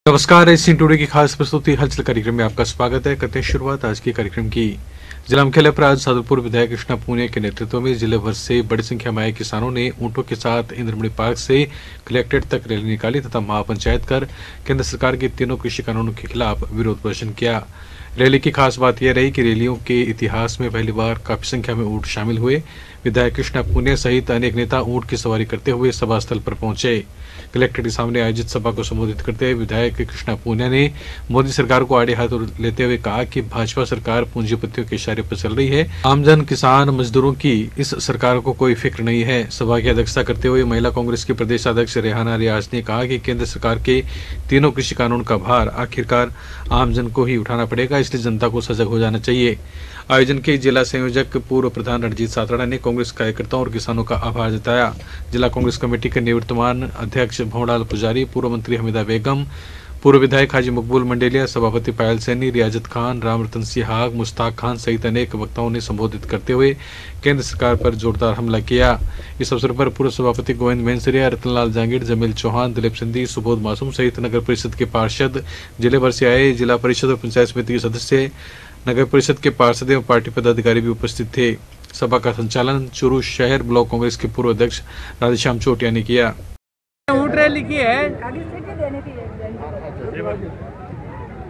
नमस्कार, ACN today की खास प्रस्तुति हलचल कार्यक्रम में आपका स्वागत है। करते हैं शुरुआत आज के कार्यक्रम की। जिला मुख्यालय पर आज सादुलपुर विधायक कृष्णा पूनिया के नेतृत्व में जिले भर से बड़ी संख्या में आए किसानों ने ऊंटों के साथ इंद्रमणि पार्क से कलेक्ट्रेट तक रैली निकाली तथा महापंचायत कर केंद्र सरकार के तीनों कृषि कानूनों के खिलाफ विरोध प्रदर्शन किया। रैली की खास बात यह रही कि रैलियों के इतिहास में पहली बार काफी संख्या में ऊंट शामिल हुए। विधायक कृष्णा पूनिया सहित अनेक नेता ऊंट की सवारी करते हुए सभा स्थल पर पहुंचे। कलेक्ट्रेट के सामने आयोजित सभा को संबोधित करते हुए विधायक कृष्णा पूनिया ने मोदी सरकार को आड़े हाथ लेते हुए कहा कि भाजपा सरकार पूंजीपतियों के इशारे पर चल रही है। आमजन, किसान, मजदूरों की इस सरकार को कोई फिक्र नहीं है। सभा की अध्यक्षता करते हुए महिला कांग्रेस की प्रदेश अध्यक्ष रेहाना रियाज ने कहा कि केंद्र सरकार के तीनों कृषि कानून का भार आखिरकार आमजन को ही उठाना पड़ेगा, इसलिए जनता को सजग हो जाना चाहिए। आयोजन के जिला संयोजक पूर्व प्रधान रणजीत सातड़ा ने कांग्रेस कार्यकर्ताओं और किसानों का आभार जताया। जिला कांग्रेस कमेटी के निवर्तमान अध्यक्ष भंवरलाल पुजारी, पूर्व मंत्री हमीदा बेगम, पूर्व विधायक हाजी मकबूल मंडेलिया, सभापति पायल सैनी, रियाजत खान, राम रतन सिंह हाग, मुश्ताक खान सहित अनेक वक्ताओं ने संबोधित करते हुए केंद्र सरकार पर जोरदार हमला किया। इस अवसर पर पूर्व सभापति गोविंद मेनसरिया, रतनलाल जांगीर, जमील चौहान, दिलीप सिंधी, सुबोध मासूम सहित नगर परिषद के पार्षद, जिले भर से आए जिला परिषद और पंचायत समिति के सदस्य, नगर परिषद के पार्षद एवं पार्टी पदाधिकारी भी उपस्थित थे। सभा का संचालन चूरू शहर ब्लॉक कांग्रेस के पूर्व अध्यक्ष राधेश्याम चोटिया ने किया। ऊंट रैली की है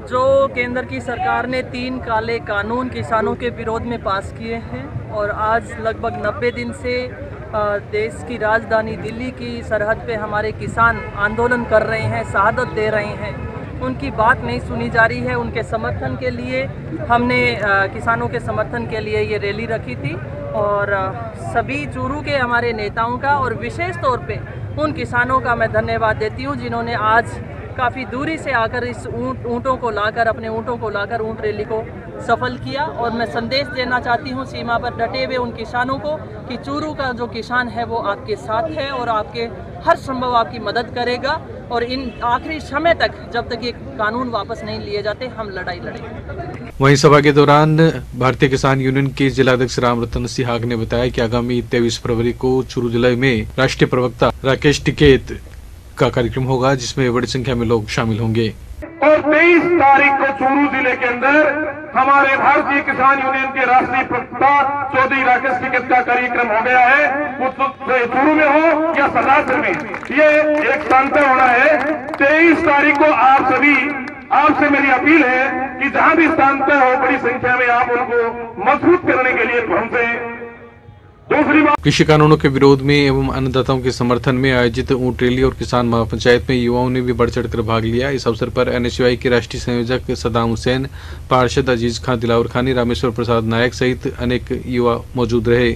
जो केंद्र की सरकार ने 3 काले कानून किसानों के विरोध में पास किए हैं और आज लगभग 90 दिन से देश की राजधानी दिल्ली की सरहद पे हमारे किसान आंदोलन कर रहे हैं, शहादत दे रहे हैं। उनकी बात नहीं सुनी जा रही है। उनके समर्थन के लिए हमने किसानों के समर्थन के लिए ये रैली रखी थी और सभी चूरू के हमारे नेताओं का और विशेष तौर पे उन किसानों का मैं धन्यवाद देती हूँ जिन्होंने आज काफ़ी दूरी से आकर इस ऊँटों को लाकर अपने ऊँटों को लाकर ऊँट रैली को सफल किया। और मैं संदेश देना चाहती हूँ सीमा पर डटे हुए उन किसानों को कि चूरू का जो किसान है वो आपके साथ है और आपके हर संभव आपकी मदद करेगा और इन आखिरी समय तक जब तक ये कानून वापस नहीं लिए जाते हम लड़ाई लड़ेंगे। वहीं सभा के दौरान भारतीय किसान यूनियन के जिलाध्यक्ष राम रतन सिंह हाग ने बताया कि आगामी 23 फरवरी को चूरू जिले में राष्ट्रीय प्रवक्ता राकेश टिकैत का कार्यक्रम होगा जिसमें बड़ी संख्या में लोग शामिल होंगे। और 23 तारीख को चूरू जिले के अंदर हमारे भारतीय किसान यूनियन के राष्ट्रीय प्रवक्ता चौधरी राकेश टिकैत का कार्यक्रम हो गया है। वो चूरू में हो या सरदारपुर में, ये एक शांति होना है। 23 तारीख को आप सभी, आपसे मेरी अपील है कि जहां भी शांति हो बड़ी संख्या में आप उनको मजबूत करने के लिए पहुंचे। दूसरी बात, कृषि कानूनों के विरोध में एवं अन्नदाताओं के समर्थन में आयोजित ऊंट रैली और किसान महापंचायत में युवाओं ने भी बढ़ चढ़कर भाग लिया। इस अवसर पर एनएसयूआई के राष्ट्रीय संयोजक सदाम हुसैन, पार्षद अजीज खान दिलावर खानी, रामेश्वर प्रसाद नायक सहित अनेक युवा मौजूद रहे।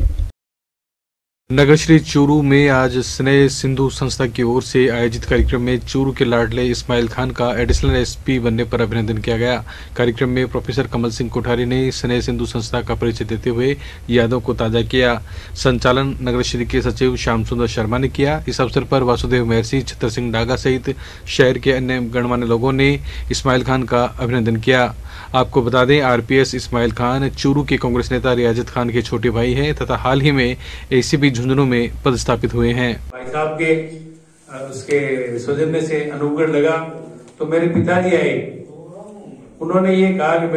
नगर श्री चूरू में आज स्नेह सिंधु संस्था की ओर से आयोजित कार्यक्रम में चूरू के लाडले इस्माइल खान का एडिशनल एसपी बनने पर अभिनंदन किया गया। कार्यक्रम में प्रोफेसर कमल सिंह कोठारी ने स्नेह सिंधु संस्था का परिचय देते हुए यादों को ताजा किया। संचालन नगर श्री के सचिव श्याम सुंदर शर्मा ने किया। इस अवसर पर वासुदेव महर्षि, छतर सिंह डागा सहित शहर के अन्य गणमान्य लोगों ने इस्माइल खान का अभिनंदन किया। आपको बता दें, आरपीएस इस्माइल खान चूरू के कांग्रेस नेता रियाजत खान के छोटे भाई हैं तथा हाल ही में एसीबी झुंझुनू में पदस्थापित हुए हैं। भाई साहब के उसके सौजन्य से अनुग्रह लगा तो मेरे पिताजी आए। उन्होंने ये कहा कि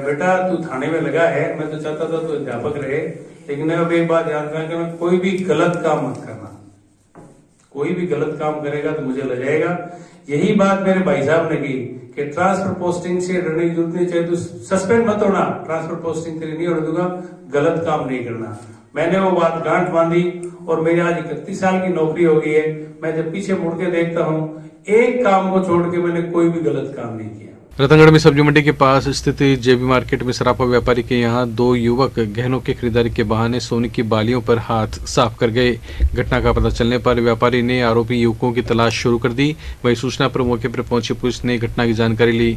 बेटा तू थाने में लगा है, मैं तो चाहता था तो अध्यापक रहे, लेकिन अब एक बात याद रखना, कोई भी गलत काम मत करना। कोई भी गलत काम करेगा तो मुझे ले जाएगा। यही बात मेरे भाई साहब ने की कि ट्रांसफर पोस्टिंग से डरने की जरूरत नहीं, चाहे तू सस्पेंड मत होना, ट्रांसफर पोस्टिंग तेरी नहीं होने दूंगा, गलत काम नहीं करना। मैंने वो बात गांठ बांधी और मेरी आज 31 साल की नौकरी हो गई है। मैं जब पीछे मुड़ के देखता हूँ, एक काम को छोड़ के मैंने कोई भी गलत काम नहीं किया। रतनगढ़ में सब्जी मंडी के पास स्थित जेबी मार्केट में सराफा व्यापारी के यहाँ 2 युवक गहनों की खरीदारी के बहाने सोने की बालियों पर हाथ साफ कर गए। घटना का पता चलने पर व्यापारी ने आरोपी युवकों की तलाश शुरू कर दी। वही सूचना पर मौके पर पहुंची पुलिस ने घटना की जानकारी ली।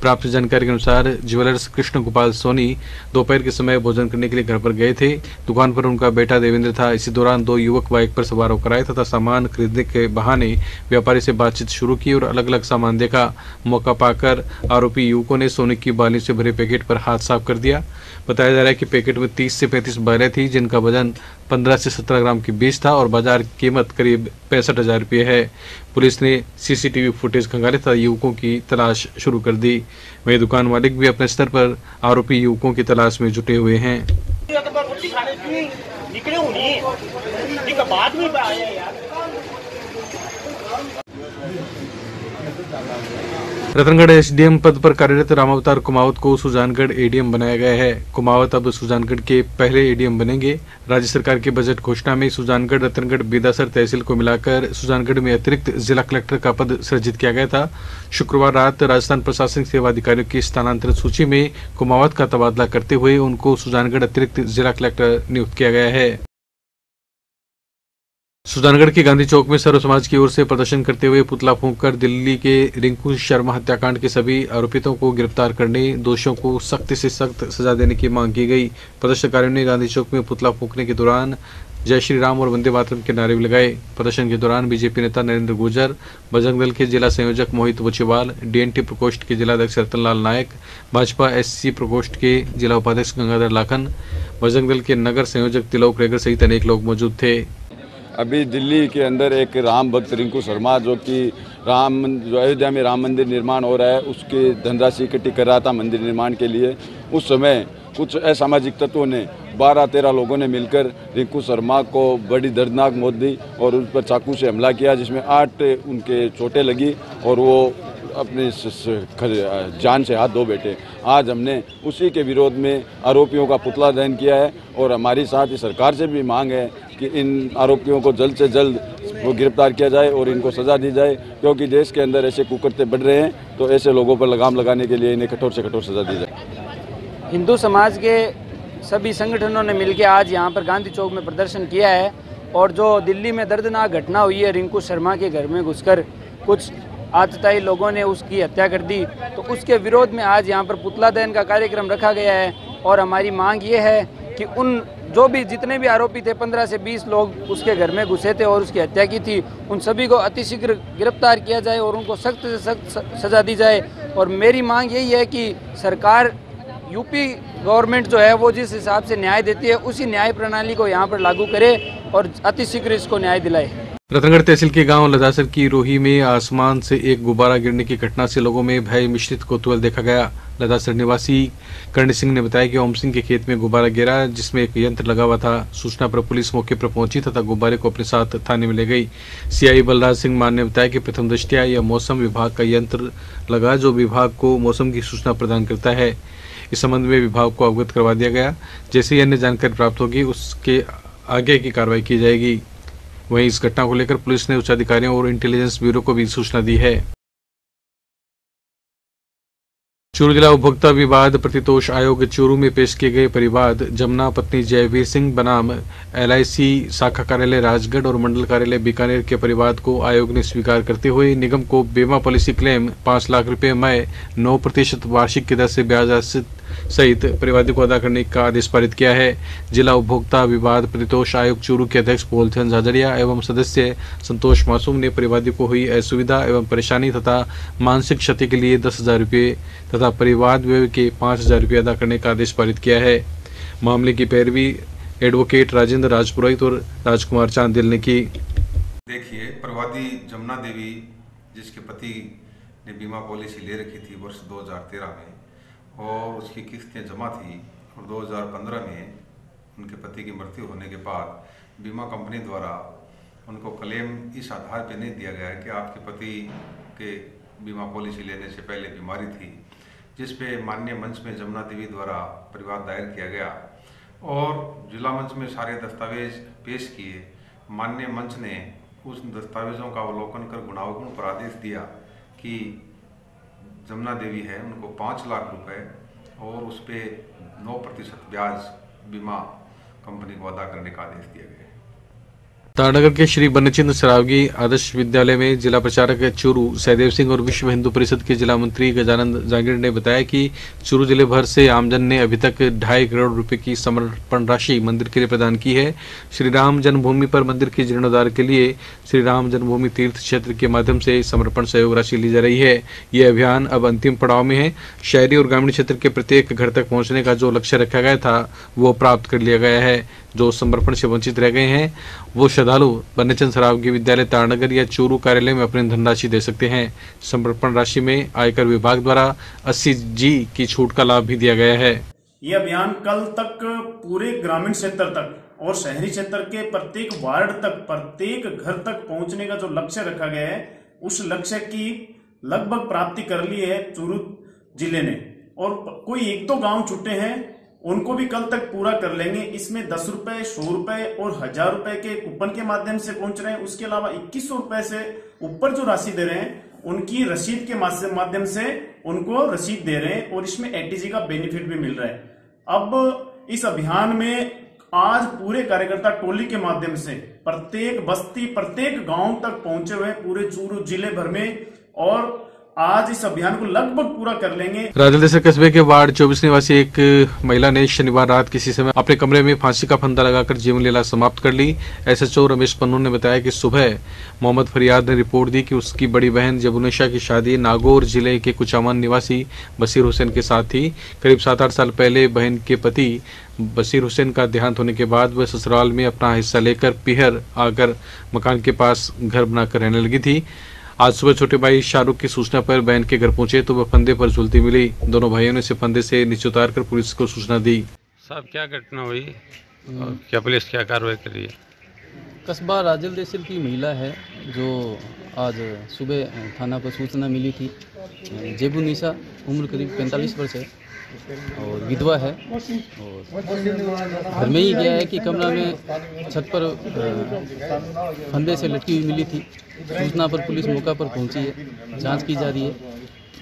प्राप्त जानकारी के अनुसार ज्वेलर्स कृष्ण गोपाल सोनी दोपहर के समय भोजन करने के लिए घर पर गए थे। दुकान पर उनका बेटा देवेंद्र था। इसी दौरान 2 दो युवक बाइक पर सवार होकर आए तथा सामान खरीदने के बहाने व्यापारी से बातचीत शुरू की और अलग अलग सामान देखा। मौका पाकर आरोपी युवकों ने सोने की बाली से भरे पैकेट पर हाथ साफ कर दिया। बताया जा रहा है कि पैकेट में 30 से 35 बालें थी, जिनका वजन 15 से 17 ग्राम के बीच था और बाजार की कीमत करीब 65,000 रुपये है। पुलिस ने सीसीटीवी फुटेज खंगाले तथा युवकों की तलाश शुरू कर दी। वहीं दुकान मालिक भी अपने स्तर पर आरोपी युवकों की तलाश में जुटे हुए हैं। रतनगढ़ एसडीएम पद पर कार्यरत रामावतार कुमावत को सुजानगढ़ एडीएम बनाया गया है। कुमावत अब सुजानगढ़ के पहले एडीएम बनेंगे। राज्य सरकार की बजट घोषणा में सुजानगढ़, रतनगढ़, बेदासर तहसील को मिलाकर सुजानगढ़ में अतिरिक्त जिला कलेक्टर का पद सृजित किया गया था। शुक्रवार रात राजस्थान प्रशासनिक सेवा अधिकारियों की स्थानांतरित सूची में कुमावत का तबादला करते हुए उनको सुजानगढ़ अतिरिक्त जिला कलेक्टर नियुक्त किया गया है। सुजानगढ़ के गांधी चौक में सर्व समाज की ओर से प्रदर्शन करते हुए पुतला फूंककर दिल्ली के रिंकू शर्मा हत्याकांड के सभी आरोपितों को गिरफ्तार करने, दोषियों को सख्त से सख्त सजा देने की मांग की गई। प्रदर्शनकारियों ने गांधी चौक में पुतला फूंकने के दौरान जय श्री राम और वंदे मातरम के नारे भी लगाए। प्रदर्शन के दौरान बीजेपी नेता नरेंद्र गुर्जर, बजरंग दल के जिला संयोजक मोहित बुचेवाल, डीएनटी प्रकोष्ठ के जिलाध्यक्ष रतनलाल नायक, भाजपा एससी प्रकोष्ठ के जिला उपाध्यक्ष गंगाधर लाखन, बजरंग दल के नगर संयोजक तिलोक रेगर सहित अनेक लोग मौजूद थे। अभी दिल्ली के अंदर एक राम भक्त रिंकू शर्मा जो अयोध्या में राम मंदिर निर्माण हो रहा है, उसकी धनराशि इकट्ठी कर रहा था मंदिर निर्माण के लिए। उस समय कुछ असामाजिक तत्वों ने 12-13 लोगों ने मिलकर रिंकू शर्मा को बड़ी दर्दनाक मौत दी और उस पर चाकू से हमला किया, जिसमें 8 उनके चोटें लगी और वो अपनी जान से हाथ धो बैठे। आज हमने उसी के विरोध में आरोपियों का पुतला दहन किया है और हमारी साथ ही सरकार से भी मांग है कि इन आरोपियों को जल्द से जल्द वो गिरफ्तार किया जाए और इनको सज़ा दी जाए, क्योंकि देश के अंदर ऐसे कुकर्ते बढ़ रहे हैं, तो ऐसे लोगों पर लगाम लगाने के लिए इन्हें कठोर से कठोर सज़ा दी जाए। हिंदू समाज के सभी संगठनों ने मिलकर आज यहाँ पर गांधी चौक में प्रदर्शन किया है और जो दिल्ली में दर्दनाक घटना हुई है, रिंकू शर्मा के घर में घुसकर कुछ आतताई लोगों ने उसकी हत्या कर दी, तो उसके विरोध में आज यहाँ पर पुतला दहन का कार्यक्रम रखा गया है। और हमारी मांग ये है कि उन जितने भी आरोपी थे, 15 से 20 लोग उसके घर में घुसे थे और उसकी हत्या की थी, उन सभी को अतिशीघ्र गिरफ्तार किया जाए और उनको सख्त से सख्त सजा दी जाए। और मेरी मांग यही है कि सरकार, यूपी गवर्नमेंट जो है वो जिस हिसाब से न्याय देती है, उसी न्याय प्रणाली को यहाँ पर लागू करे और अतिशीघ्र इसको न्याय दिलाए। रतनगढ़ तहसील के गांव लदासर की रोही में आसमान से एक गुब्बारा गिरने की घटना से लोगों में भय मिश्रित कौतूहल देखा गया। लदासर निवासी कर्ण सिंह ने बताया कि ओम सिंह के खेत में गुब्बारा गिरा, जिसमें एक यंत्र लगा हुआ था। सूचना पर पुलिस मौके पर पहुंची तथा गुब्बारे को अपने साथ थाने में ले गई। सीआई बलराज सिंह मान ने बताया कि प्रथम दृष्टया यह मौसम विभाग का यंत्र लगा, जो विभाग को मौसम की सूचना प्रदान करता है। इस संबंध में विभाग को अवगत करवा दिया गया। जैसे ही अन्य जानकारी प्राप्त होगी, उसके आगे की कार्रवाई की जाएगी। वहीं इस घटना को लेकर पुलिस ने उच्च अधिकारियों और इंटेलिजेंस ब्यूरो को भी सूचना दी है। चूरू जिला उपभोक्ता विवाद प्रतितोष आयोग चूरू में पेश किए गए परिवाद जमुना पत्नी जयवीर सिंह बनाम LIC शाखा कार्यालय राजगढ़ और मंडल कार्यालय बीकानेर के परिवाद को आयोग ने स्वीकार करते हुए निगम को बीमा पॉलिसी क्लेम 5 लाख रुपए में 9% वार्षिक की दर से ब्याज सहित परिवादी को अदा करने का आदेश पारित किया है। जिला उपभोक्ता विवाद प्रतितोष आयोग चूरू के अध्यक्ष बोलचंद झाझड़िया एवं सदस्य संतोष मासूम ने परिवादी को हुई असुविधा एवं परेशानी तथा मानसिक क्षति के लिए 10,000 रुपये तथा परिवाद व्यय के 5,000 रुपये अदा करने का आदेश पारित किया है। मामले की पैरवी एडवोकेट राजेंद्र राजपुरोहित और राजकुमार चांदिल ने की। देखिए, प्रवादी जमुना देवी जिसके पति ने बीमा पॉलिसी ले रखी थी वर्ष 2013 में और उसकी किस्तें जमा थी और 2015 में उनके पति की मृत्यु होने के बाद बीमा कंपनी द्वारा उनको क्लेम इस आधार पर नहीं दिया गया कि आपके पति के बीमा पॉलिसी लेने से पहले बीमारी थी, जिस पे माननीय मंच में जमुना देवी द्वारा परिवाद दायर किया गया और जिला मंच में सारे दस्तावेज पेश किए। माननीय मंच ने उस दस्तावेजों का अवलोकन कर गुणावगुण पर आदेश दिया कि जमुना देवी है, उनको 5 लाख रुपए और उस पर 9% ब्याज बीमा कंपनी को अदा करने का आदेश दिया गया। तारानगर के श्री बनचिंद सरावगी आदर्श विद्यालय में जिला प्रचारक चूरू सहदेव सिंह और विश्व हिंदू परिषद के जिला मंत्री गजानंद जांगिड़ ने बताया कि चूरू जिले भर से आमजन ने अभी तक 2.5 करोड़ रुपए की समर्पण राशि मंदिर के लिए प्रदान की है। श्री राम जन्मभूमि पर मंदिर के जीर्णोद्धार के लिए श्री राम जन्मभूमि तीर्थ क्षेत्र के माध्यम से समर्पण सहयोग राशि ली जा रही है। ये अभियान अब अंतिम पड़ाव में है। शहरी और ग्रामीण क्षेत्र के प्रत्येक घर तक पहुँचने का जो लक्ष्य रखा गया था वो प्राप्त कर लिया गया है। जो समर्पण से वंचित रह गए हैं वो श्रद्धालु बनचंद सरावगी विद्यालय तारानगर या चूरू कार्यालय में अपनी धनराशि दे सकते हैं। समर्पण राशि में आयकर विभाग द्वारा 80G की छूट का लाभ भी दिया गया है। ये अभियान कल तक पूरे ग्रामीण क्षेत्र तक और शहरी क्षेत्र के प्रत्येक वार्ड तक, प्रत्येक घर तक पहुंचने का जो लक्ष्य रखा गया है उस लक्ष्य की लगभग प्राप्ति कर ली है चूरू जिले ने। और कोई 1-2 गांव छूटे हैं उनको भी कल तक पूरा कर लेंगे। इसमें 10 रुपए, 100 रुपए और 1000 रुपए के कूपन के माध्यम से पहुंच रहे हैं। उसके अलावा 2100 रुपए से ऊपर जो राशि दे रहे हैं उनकी रसीद के माध्यम से उनको रसीद दे रहे हैं और इसमें 80G का बेनिफिट भी मिल रहा है। अब इस अभियान में आज पूरे कार्यकर्ता टोली के माध्यम से प्रत्येक बस्ती, प्रत्येक गांव तक पहुंचे हुए पूरे चूरू जिले भर में और आज इस अभियान को लगभग पूरा कर लेंगे। राजलदेसर कस्बे के वार्ड 24 निवासी एक महिला ने शनिवार रात किसी समय अपने कमरे में फांसी का फंदा लगाकर जीवन लीला समाप्त कर ली। SHO रमेश पन्नू ने बताया कि सुबह मोहम्मद फरियाद ने रिपोर्ट दी कि उसकी बड़ी बहन जबुनिशा की शादी नागौर जिले के कुचामन निवासी बशीर हुसैन के साथ थी। करीब 7-8 साल पहले बहन के पति बशीर हुसैन का देहांत होने के बाद वह ससुराल में अपना हिस्सा लेकर पिहर आकर मकान के पास घर बनाकर रहने लगी थी। आज सुबह छोटे भाई शाहरुख की सूचना पर बहन के घर पहुंचे तो वह फंदे पर झूलती मिली। दोनों भाइयों ने इसे फंदे से नीचे उतार कर पुलिस को सूचना दी। साहब क्या घटना हुई और क्या पुलिस क्या कार्रवाई कर रही है? कस्बा राजलदेसर की महिला है जो आज सुबह थाना पर सूचना मिली थी। जेबुनिशा उम्र करीब 45 वर्ष है और विधवा है और घर में ही गया है कि कमरा में छत पर फंदे से लटकी हुई मिली थी। सूचना पर पुलिस मौका पर पहुंची है, जांच की जा रही है।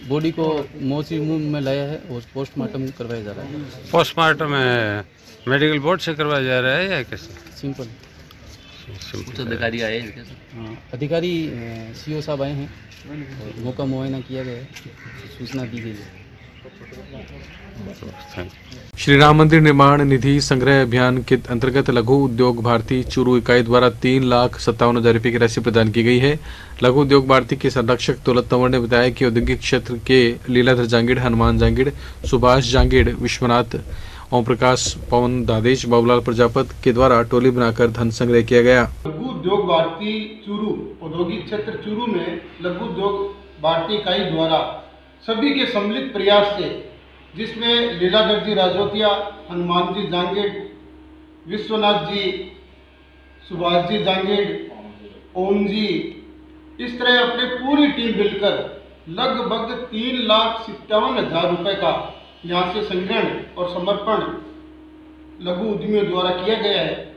बॉडी को मोर्चरी में लाया है और पोस्टमार्टम करवाया जा रहा है। पोस्टमार्टम मेडिकल बोर्ड से करवाया जा रहा है या कैसे? सिंपल। अधिकारी आए हैं? अधिकारी CO साहब आए हैं और मौका मुआयना किया गया है, सूचना दी गई है। श्री राम मंदिर निर्माण निधि संग्रह अभियान के अंतर्गत लघु उद्योग भारती चूरू इकाई द्वारा 3,57,000 रुपए की राशि प्रदान की गई है। लघु उद्योग भारती के संरक्षक दौलत तंवर ने बताया कि औद्योगिक क्षेत्र के लीलाधर जांगिड़, हनुमान जांगिड़, सुभाष जांगिड़, विश्वनाथ, ओम प्रकाश, पवन दादेश, बाबूलाल प्रजापत के द्वारा टोली बनाकर धन संग्रह किया गया। लघु उद्योग भारती चूरू औद्योगिक क्षेत्र चूरू में लघु उद्योग भारती इकाई द्वारा सभी के सम्मिलित प्रयास से, जिसमें लीलाधर जी राजोतिया, हनुमान जी जांगिड़, विश्वनाथ जी, सुभाष जी जांगिड़, ओम जी, इस तरह अपने पूरी टीम मिलकर लगभग 3,57,000 रुपए का यहाँ से संग्रहण और समर्पण लघु उद्यमियों द्वारा किया गया है।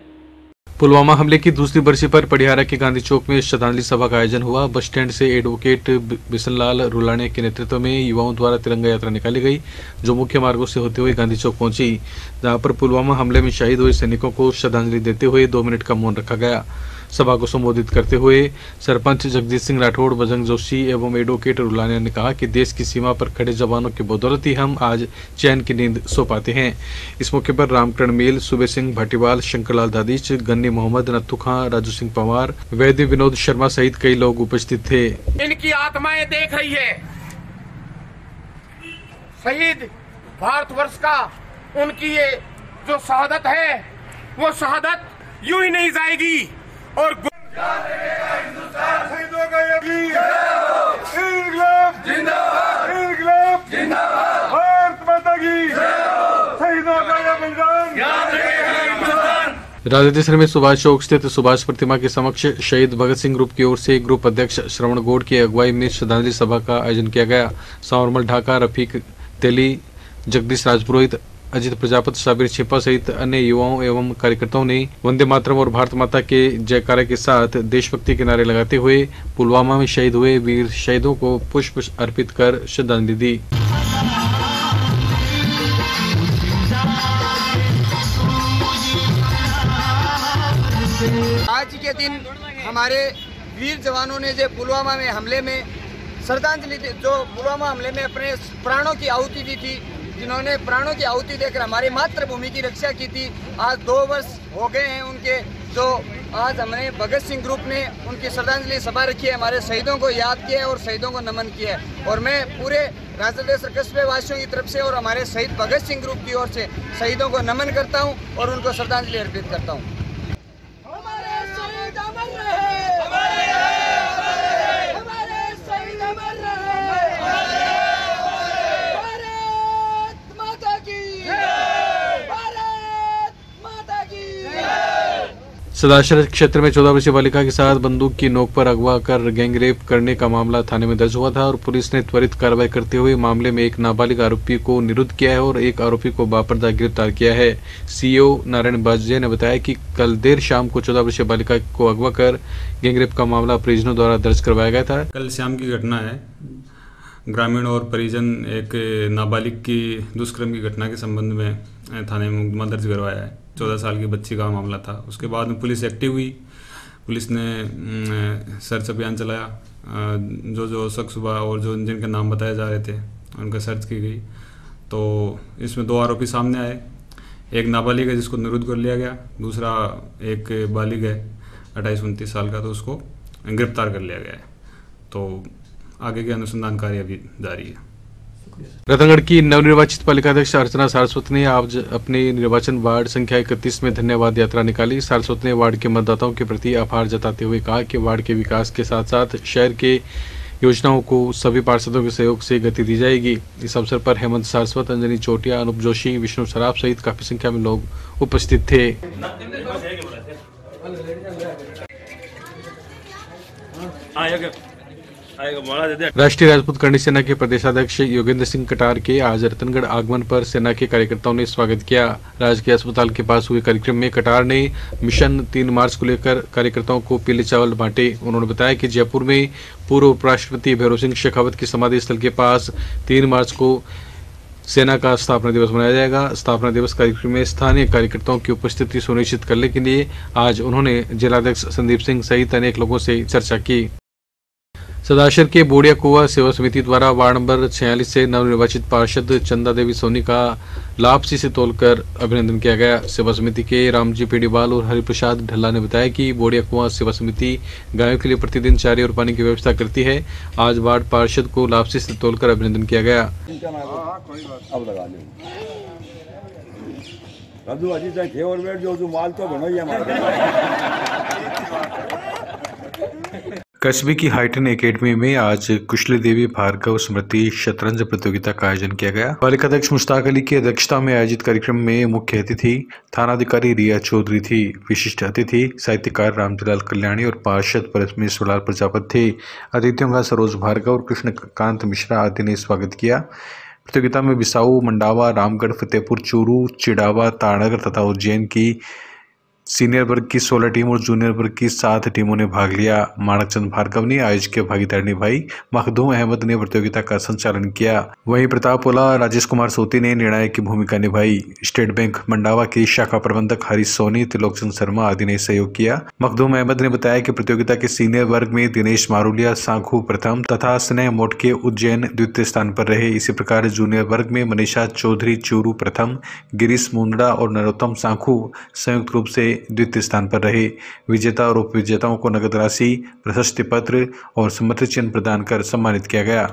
पुलवामा हमले की दूसरी बरसी पर पटियाला के गांधी चौक में श्रद्धांजलि सभा का आयोजन हुआ। बस स्टैंड से एडवोकेट बिशनलाल रुलाने के नेतृत्व में युवाओं द्वारा तिरंगा यात्रा निकाली गई, जो मुख्य मार्गों से होते हुए गांधी चौक पहुंची, जहां पर पुलवामा हमले में शहीद हुए सैनिकों को श्रद्धांजलि देते हुए 2 मिनट का मौन रखा गया। सभा को संबोधित करते हुए सरपंच जगदीश सिंह राठौड़, बजरंग जोशी एवं एडवोकेट रुलाने ने कहा कि देश की सीमा पर खड़े जवानों की बदौलत ही हम आज चैन की नींद सो पाते हैं। इस मौके पर रामकरण मेल, सुबे सिंह भाटीवाल, शंकरलाल दादीच, गन्नी मोहम्मद, नत्थू खां, राजू सिंह पवार, वैद्य विनोद शर्मा सहित कई लोग उपस्थित थे। इनकी आत्माएं देख रही है शहीद भारतवर्ष का, उनकी ये जो शहादत है वो शहादत यूं ही नहीं जाएगी और शहीदों का इनकलाब जिंदाबाद, इनकलाब जिंदाबाद, भारत माता की शहीदों का यह बलिदान याद रखेगा हिंदुस्तान। राजदेसर में सुभाष चौक स्थित सुभाष प्रतिमा के समक्ष शहीद भगत सिंह ग्रुप की ओर से ग्रुप अध्यक्ष श्रवण गौड़ की अगुवाई में श्रद्धांजलि सभा का आयोजन किया गया। सांवरमल ढाका, रफीक तेली, जगदीश राजपुरोहित, अजित प्रजापति, साबिर छिपा सहित अन्य युवाओं एवं कार्यकर्ताओं ने वंदे मातरम और भारत माता के जयकारे के साथ देशभक्ति के नारे लगाते हुए पुलवामा में शहीद हुए वीर शहीदों को पुष्प अर्पित कर श्रद्धांजलि दी। आज के दिन हमारे वीर जवानों ने जो पुलवामा में हमले में श्रद्धांजलि जो पुलवामा हमले में अपने प्राणों की आहुति दी थी, जिन्होंने प्राणों की आहुति देकर हमारी मातृभूमि की रक्षा की थी, आज 2 वर्ष हो गए हैं उनके। जो आज हमने भगत सिंह ग्रुप ने उनकी श्रद्धांजलि सभा रखी है, हमारे शहीदों को याद किया है और शहीदों को नमन किया है। और मैं पूरे राजदेसर कस्बे वासियों की तरफ से और हमारे शहीद भगत सिंह ग्रुप की ओर से शहीदों को नमन करता हूं और उनको श्रद्धांजलि अर्पित करता हूं। सदाशर क्षेत्र में 14 वर्षीय बालिका के साथ बंदूक की नोक पर अगवा कर गैंगरेप करने का मामला थाने में दर्ज हुआ था और पुलिस ने त्वरित कार्रवाई करते हुए मामले में एक नाबालिग आरोपी को निरुद्ध किया है और एक आरोपी को बापर्दा गिरफ्तार किया है। सीओ नारायण बाजे ने बताया कि कल देर शाम को 14 वर्षीय बालिका को अगवा कर गैंगरेप का मामला परिजनों द्वारा दर्ज करवाया गया था। कल शाम की घटना है। ग्रामीण और परिजन एक नाबालिग की दुष्कर्म की घटना के संबंध में थाने में मुकदमा दर्ज करवाया है। 14 साल की बच्ची का मामला था। उसके बाद में पुलिस एक्टिव हुई। पुलिस ने सर्च अभियान चलाया। जो शख्स हुआ और जो जिनके नाम बताए जा रहे थे उनका सर्च की गई, तो इसमें 2 आरोपी सामने आए। एक नाबालिग है जिसको निरुद्ध कर लिया गया, दूसरा एक बालिग है 28-29 साल का, तो उसको गिरफ्तार कर लिया गया है। तो आगे के अनुसंधान कार्य अभी जारी है। रतनगढ़ की नवनिर्वाचित पालिकाध्यक्ष अर्चना सारस्वत ने आज अपने निर्वाचन वार्ड संख्या 31 में धन्यवाद यात्रा निकाली। सारस्वत ने वार्ड के मतदाताओं के प्रति आभार जताते हुए कहा कि वार्ड के विकास के साथ साथ शहर के योजनाओं को सभी पार्षदों के सहयोग से गति दी जाएगी। इस अवसर पर हेमंत सारस्वत, अंजनी चोटिया, अनूप जोशी, विष्णु सराफ सहित काफी संख्या में लोग उपस्थित थे। राष्ट्रीय राजपूत करणी सेना के प्रदेशाध्यक्ष योगेंद्र सिंह कटार के आज रतनगढ़ आगमन पर सेना के कार्यकर्ताओं ने स्वागत किया। राजकीय अस्पताल के पास हुए कार्यक्रम में कटार ने मिशन 3 मार्च को लेकर कार्यकर्ताओं को पीले चावल बांटे। उन्होंने बताया कि जयपुर में पूर्व उपराष्ट्रपति भैरव सिंह शेखावत की समाधि स्थल के पास 3 मार्च को सेना का स्थापना दिवस मनाया जाएगा। स्थापना दिवस कार्यक्रम में स्थानीय कार्यकर्ताओं की उपस्थिति सुनिश्चित करने के लिए आज उन्होंने जिलाध्यक्ष संदीप सिंह सहित अनेक लोगों से चर्चा की। सदाशर के बोड़िया कुआ सेवा समिति द्वारा वार्ड नंबर 46 से नवनिर्वाचित पार्षद चंदा देवी सोनी का लापसी से तोलकर अभिनंदन किया गया। सेवा समिति के रामजी पेड़ीवाल और हरिप्रसाद ढल्ला ने बताया कि बोड़िया कुआ सेवा समिति गायों के लिए प्रतिदिन चारे और पानी की व्यवस्था करती है। आज वार्ड पार्षद को लापसी से तोलकर अभिनंदन किया गया। कस्बे की हाईटेन एकेडमी में आज कुशली देवी भार्गव स्मृति शतरंज प्रतियोगिता का आयोजन किया गया। पालिकाध्यक्ष मुश्ताक अली की अध्यक्षता में आयोजित कार्यक्रम में मुख्य अतिथि थानाधिकारी रिया चौधरी थी। विशिष्ट अतिथि साहित्यकार रामजीलाल कल्याणी और पार्षद परमेश्वरलाल प्रजापत थे। अतिथियों का सरोज भार्गव और कृष्णकांत मिश्रा आदि ने स्वागत किया। प्रतियोगिता में बिसाऊ, मंडावा, रामगढ़, फतेहपुर, चूरू, चिड़ावा, ताड़नगर तथा उज्जैन की सीनियर वर्ग की 16 टीम और जूनियर वर्ग की 7 टीमों ने भाग लिया। माणकचंद भार्गव ने आयोजक की भागीदारी निभाई। मखदूम अहमद ने प्रतियोगिता का संचालन किया। वहीं प्रतापोला राजेश कुमार सोती ने निर्णायक की भूमिका निभाई। स्टेट बैंक मंडावा की शाखा प्रबंधक हरीश सोनी, त्रिलोकचंद शर्मा आदि ने सहयोग किया। मखदूम अहमद ने बताया कि प्रतियोगिता के सीनियर वर्ग में दिनेश मारूलिया सांखू प्रथम तथा स्नेह मोटके उज्जैन द्वितीय स्थान पर रहे। इसी प्रकार जूनियर वर्ग में मनीषा चौधरी चूरू प्रथम, गिरीश मुंदड़ा और नरोत्तम सांखू संयुक्त रूप से द्वितीय स्थान पर रहे। विजेता और उप विजेताओं को नगद राशि, प्रशस्ति पत्र और स्मृति चिन्ह प्रदान कर सम्मानित किया गया।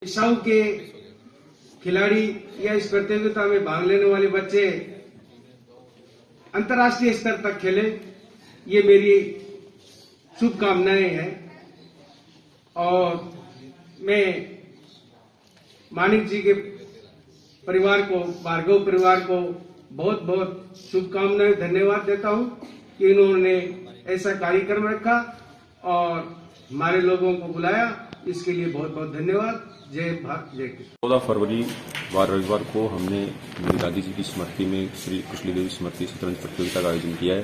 दिशाओं के खिलाड़ी या इस प्रतियोगिता में भाग लेने वाले बच्चे अंतर्राष्ट्रीय स्तर तक खेले, ये मेरी शुभकामनाएं हैं। और मैं मानिक जी के परिवार को, भार्गव परिवार को बहुत बहुत शुभकामनाएं, धन्यवाद देता हूं कि इन्होंने ऐसा कार्यक्रम रखा और हमारे लोगों को बुलाया इसके लिए बहुत बहुत धन्यवाद। जय भारत, जय किसान। 14 फरवरी वार रविवार को हमने मेरी दादी जी की स्मृति में श्री कुशली देवी स्मृति शतरंज प्रतियोगिता का आयोजन किया है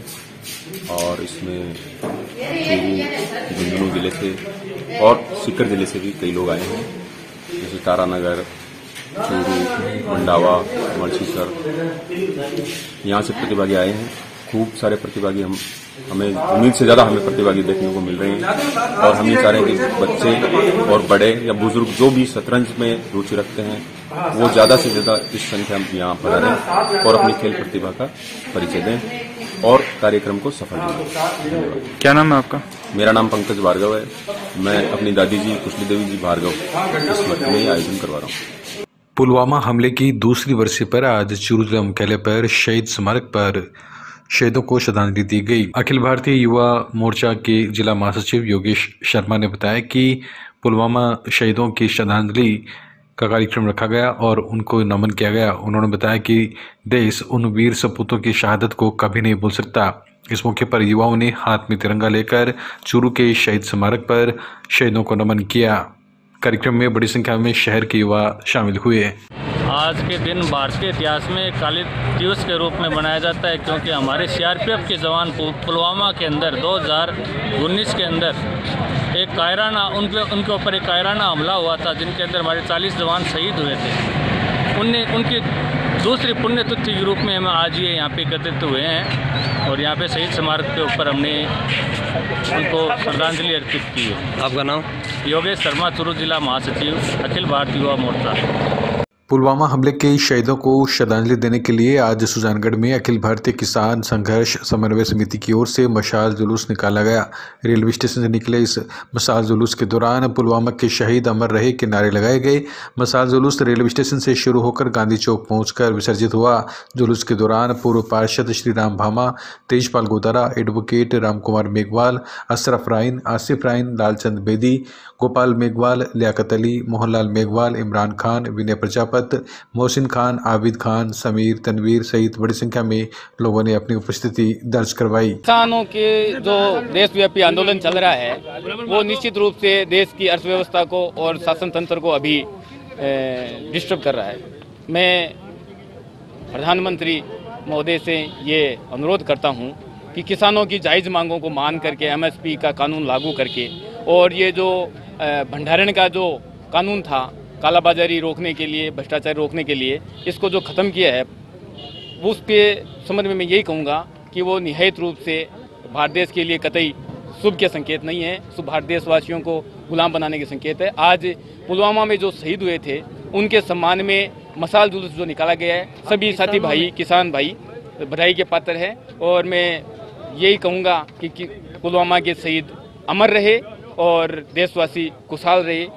और इसमें चूरू, झुंझुनू जिले से और सीकर जिले से भी कई लोग आए हैं, जैसे तारानगर, चूरू, मंडावा, मर्सीसर, यहाँ से प्रतिभागी आए हैं। खूब सारे प्रतिभागी हमें उम्मीद से ज्यादा हमें प्रतिभागी देखने को मिल रहे हैं और हम ये चाह रहे हैं कि बच्चे और बड़े या बुजुर्ग जो भी शतरंज में रुचि रखते हैं वो ज्यादा से ज्यादा इस संख्या में यहाँ पर आ रहे और अपनी खेल प्रतिभा का परिचय दें और कार्यक्रम को सफल बनाएं। क्या नाम है आपका? मेरा नाम पंकज भार्गव है। मैं अपनी दादी जी कुशली देवी जी भार्गव इस स्मृति में आयोजन करवा रहा हूँ। पुलवामा हमले की दूसरी बरसी पर आज चूरू जिला मुख्यालय पर शहीद स्मारक पर शहीदों को श्रद्धांजलि दी गई। अखिल भारतीय युवा मोर्चा के जिला महासचिव योगेश शर्मा ने बताया कि पुलवामा शहीदों की श्रद्धांजलि का कार्यक्रम रखा गया और उनको नमन किया गया। उन्होंने बताया कि देश उन वीर सपूतों की शहादत को कभी नहीं भूल सकता। इस मौके पर युवाओं ने हाथ में तिरंगा लेकर चूरू के शहीद स्मारक पर शहीदों को नमन किया। कार्यक्रम में बड़ी संख्या में शहर के युवा शामिल हुए। आज के दिन भारतीय इतिहास में काली दिवस के रूप में मनाया जाता है, क्योंकि हमारे सीआरपीएफ के जवान पुलवामा के अंदर 2019 के अंदर एक कायराना उनके ऊपर एक कायराना हमला हुआ था, जिनके अंदर हमारे 40 जवान शहीद हुए थे। उनकी दूसरी पुण्यतिथि के रूप में हम आज ये यहाँ पे एकत्रित हुए हैं और यहाँ पे शहीद स्मारक के ऊपर हमने उनको श्रद्धांजलि अर्पित की है। आपका नाम? योगेश शर्मा, चूरू जिला महासचिव, अखिल भारतीय युवा मोर्चा। पुलवामा हमले के शहीदों को श्रद्धांजलि देने के लिए आज सुजानगढ़ में अखिल भारतीय किसान संघर्ष समन्वय समिति की ओर से मशाल जुलूस निकाला गया। रेलवे स्टेशन से निकले इस मशाल जुलूस के दौरान पुलवामा के शहीद अमर रहे के नारे लगाए गए। मशाल जुलूस रेलवे स्टेशन से शुरू होकर गांधी चौक पहुंचकर विसर्जित हुआ। जुलूस के दौरान पूर्व पार्षद श्री राम भामा, तेजपाल गोदारा, एडवोकेट राम कुमार मेघवाल, अशरफ राइन, आसिफ राइन, लालचंद बेदी, गोपाल मेघवाल, लियाकत अली, मोहनलाल मेघवाल, इमरान खान, विनय प्रजापति, मोहसिन खान, आबिद खान, समीर, तनवीर सहित बड़ी संख्या में लोगों ने अपनी उपस्थिति दर्ज करवाई। किसानों के जो देशव्यापी आंदोलन चल रहा है वो निश्चित रूप से देश की अर्थव्यवस्था को और शासन तंत्र को अभी डिस्टर्ब कर रहा है। मैं प्रधानमंत्री महोदय से ये अनुरोध करता हूँ कि किसानों की जायज़ मांगों को मान करके एमएसपी का कानून लागू करके और ये जो भंडारण का जो कानून था कालाबाजारी रोकने के लिए, भ्रष्टाचार रोकने के लिए, इसको जो ख़त्म किया है उसके संबंध में मैं यही कहूँगा कि वो निहायत रूप से भारत देश के लिए कतई शुभ के संकेत नहीं है, शुभ भारत देशवासियों को गुलाम बनाने के संकेत है। आज पुलवामा में जो शहीद हुए थे उनके सम्मान में मशाल जुलूस जो निकाला गया है, सभी साथी भाई, किसान भाई बधाई के पात्र हैं और मैं यही कहूँगा कि पुलवामा के शहीद अमर रहे और देशवासी खुशहाल रहे।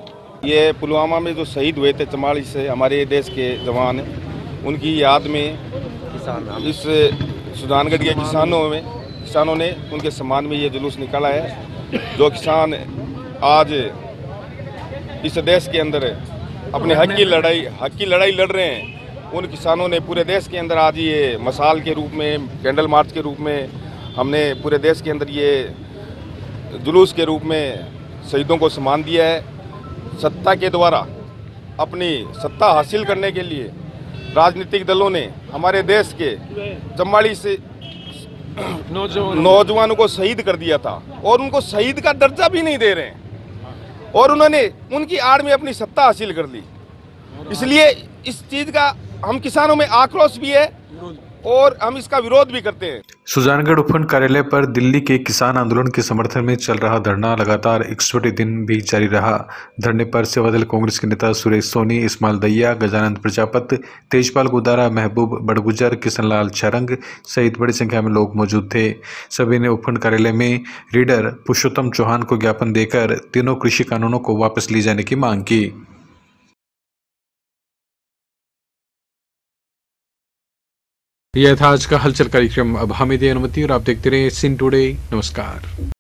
ये पुलवामा में जो शहीद हुए थे 44 से हमारे देश के जवान, उनकी याद में इस सुजानगढ़ के किसानों ने उनके सम्मान में ये जुलूस निकाला है। जो किसान आज इस देश के अंदर अपने हक की लड़ाई लड़ रहे हैं, उन किसानों ने पूरे देश के अंदर आज ये मशाल के रूप में, कैंडल मार्च के रूप में हमने पूरे देश के अंदर ये जुलूस के रूप में शहीदों को सम्मान दिया है। सत्ता के द्वारा अपनी सत्ता हासिल करने के लिए राजनीतिक दलों ने हमारे देश के 44 नौजवानों को शहीद कर दिया था और उनको शहीद का दर्जा भी नहीं दे रहे हैं और उन्होंने उनकी आड़ में अपनी सत्ता हासिल कर ली। इसलिए इस चीज़ का हम किसानों में आक्रोश भी है और हम इसका विरोध भी करते हैं। सुजानगढ़ उपखंड कार्यालय पर दिल्ली के किसान आंदोलन के समर्थन में चल रहा धरना लगातार 61 दिन भी जारी रहा। धरने पर सेवादल कांग्रेस के नेता सुरेश सोनी, इस्माइल दैया, गजानंद प्रजापति, तेजपाल गोदारा, महबूब बड़गुजर, किशनलाल छरंग सहित बड़ी संख्या में लोग मौजूद थे। सभी ने उपखंड कार्यालय में रीडर पुरुषोत्तम चौहान को ज्ञापन देकर तीनों कृषि कानूनों को वापस लिए जाने की मांग की। यह था आज का हलचल कार्यक्रम। अब हमें दे अनुमति और आप देखते रहे सीन टुडे। नमस्कार।